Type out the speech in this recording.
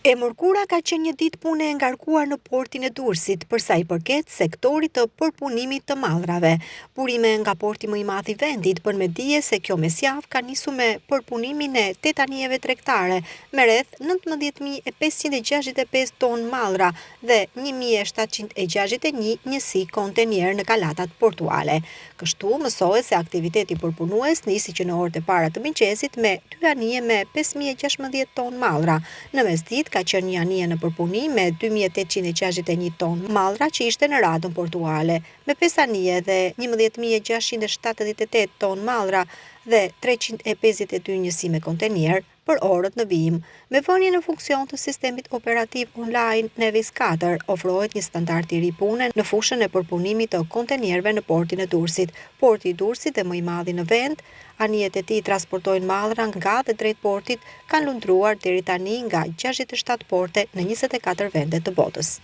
E mërkura ka qenë një ditë pune e ngarkuar në portin e Durrësit për sa i përket sektorit të përpunimit të mallrave. Burime nga porti më i madh i vendit bën me dije se kjo mesjavë ka nisur me përpunimin e 8 anijeve tregtare me rreth 19.565 tonë mallra dhe 1.761 njësi kontenier në kalatat portuale. Kështu mësohet se aktiviteti përpunues nisi që në orët e para të mëngjesit me 2 anije me 5.016 tonë mallra. Në mesditë ka qenë një anije në përpunim me 2.861 tonë mallra që ishte në radhën portuale, me 5 anije dhe 11.678 tonë mallra dhe 352 njësi me kontenier për orët në vijim. Me vënien në funksion të sistemit operativ online Nevis 4, ofrohet një standard i ri pune në fushën e përpunimit të kontenierëve në portin e Durrësit. Porti i Durrësit dhe më i madhi në vend, anijet e tij transportojnë mallra nga dhe drejt portit, kanë lundruar deri tani nga 67 porte në 24 vende të botës.